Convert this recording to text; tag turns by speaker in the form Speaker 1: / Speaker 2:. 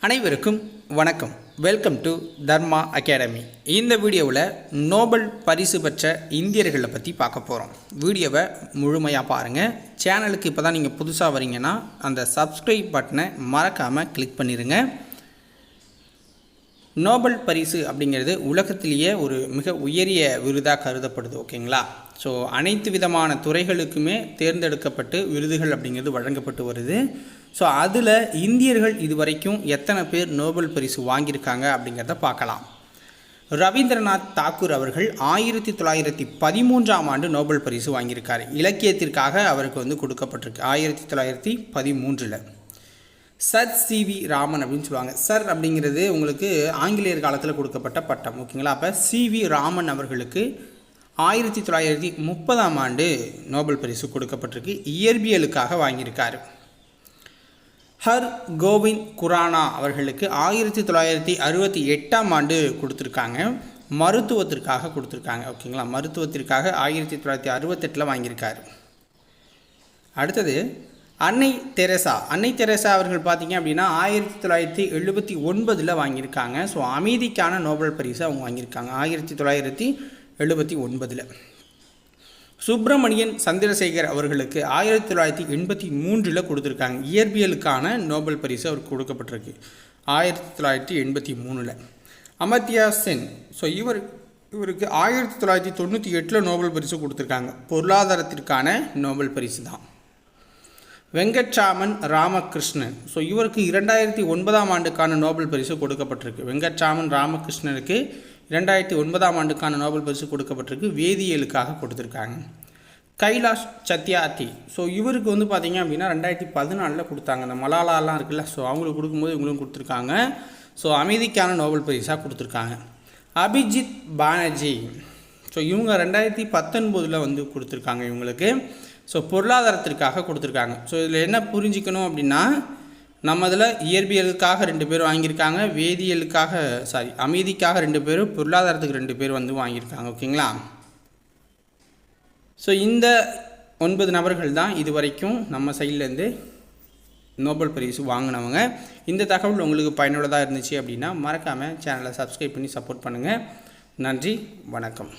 Speaker 1: அனைவருக்கும் வணக்கம். Welcome to Dharma academy. இந்த வீடியோவில் நோபல் பரிசு பெற்ற இந்தியர்களை பற்றி பார்க்க போகிறோம். வீடியோவை முழுமையாக பாருங்கள். சேனலுக்கு இப்போ தான் நீங்கள் புதுசாக வரீங்கன்னா அந்த சப்ஸ்கிரைப் பட்டனை மறக்காமல் கிளிக் பண்ணிடுங்க. நோபல் பரிசு அப்படிங்கிறது உலகத்திலேயே ஒரு மிக உயரிய விருதாக கருதப்படுது. ஓகேங்களா? ஸோ அனைத்து விதமான துறைகளுக்குமே தேர்ந்தெடுக்கப்பட்டு விருதுகள் அப்படிங்கிறது வழங்கப்பட்டு வருது. ஸோ அதில் இந்தியர்கள் இதுவரைக்கும் எத்தனை பேர் நோபல் பரிசு வாங்கியிருக்காங்க அப்படிங்கிறத பார்க்கலாம். ரவீந்திரநாத் தாக்கூர் அவர்கள் 1913ஆம் ஆண்டு நோபல் பரிசு வாங்கியிருக்காரு. இலக்கியத்திற்காக அவருக்கு கொடுக்கப்பட்டிருக்கு 1913. சர் சிவி ராமன் அப்படின்னு சொல்லுவாங்க. சர் அப்படிங்கிறது உங்களுக்கு ஆங்கிலேயர் காலத்தில் கொடுக்கப்பட்ட பட்டம். ஓகேங்களா? அப்போ சிவி ராமன் அவர்களுக்கு 1930ஆம் ஆண்டு நோபல் பரிசு கொடுக்கப்பட்டிருக்கு. இயற்பியலுக்காக வாங்கியிருக்காரு. ஹர் கோவிந்த் குரானா அவர்களுக்கு 1968ஆம் ஆண்டு கொடுத்துருக்காங்க. மருத்துவத்திற்காக கொடுத்துருக்காங்க. ஓகேங்களா? மருத்துவத்திற்காக 1968 வாங்கியிருக்காரு. அடுத்தது அன்னை தெரசா அவர்கள் பார்த்தீங்க அப்படின்னா 1979 வாங்கியிருக்காங்க. ஸோ அமைதிக்கான நோபல் பரிசு அவங்க வாங்கியிருக்காங்க 1979. சுப்பிரமணியன் சந்திரசேகர் அவர்களுக்கு 1983 கொடுத்துருக்காங்க. இயற்பியலுக்கான நோபல் பரிசு அவருக்கு கொடுக்கப்பட்டிருக்கு 1983. அமர்த்தியா சென், ஸோ இவருக்கு 1998 நோபல் பரிசு கொடுத்துருக்காங்க. பொருளாதாரத்திற்கான நோபல் பரிசு தான். வெங்கட்ராமன் ராமகிருஷ்ணன், ஸோ இவருக்கு 2009ஆம் ஆண்டுக்கான நோபல் பரிசு கொடுக்கப்பட்டிருக்கு. வெங்கட்ராமன் ராமகிருஷ்ணனுக்கு 2009ஆம் ஆண்டுக்கான நோபல் பரிசு கொடுக்கப்பட்டிருக்கு. வேதியியலுக்காக கொடுத்துருக்காங்க. கைலாஷ் சத்யார்த்தி, ஸோ இவருக்கு பார்த்தீங்க அப்படின்னா 2014 கொடுத்தாங்க. அந்த மலாலாலாம் இருக்குல்ல, ஸோ அவங்களுக்கு கொடுக்கும்போது இவங்களும் கொடுத்துருக்காங்க. ஸோ அமைதிக்கான நோபல் பரிசாக கொடுத்துருக்காங்க. அபிஜித் பானர்ஜி, ஸோ இவங்க 2019 கொடுத்துருக்காங்க இவங்களுக்கு. ஸோ பொருளாதாரத்திற்காக கொடுத்துருக்காங்க. ஸோ இதில் என்ன புரிஞ்சிக்கணும் அப்படின்னா, நம்ம இதில் இயற்பியலுக்காக 2 பேர் வாங்கியிருக்காங்க, அமைதிக்காக 2 பேர், பொருளாதாரத்துக்கு 2 பேர் வாங்கியிருக்காங்க. ஓகேங்களா? ஸோ இந்த 9 நபர்கள் தான் இது வரைக்கும் நம்ம சைட்லேருந்து நோபல் பரிசு வாங்கினவங்க. இந்த தகவல் உங்களுக்கு பயனுள்ளதாக இருந்துச்சு அப்படின்னா மறக்காமல் சேனலை சப்ஸ்கிரைப் பண்ணி சப்போர்ட் பண்ணுங்கள். நன்றி, வணக்கம்.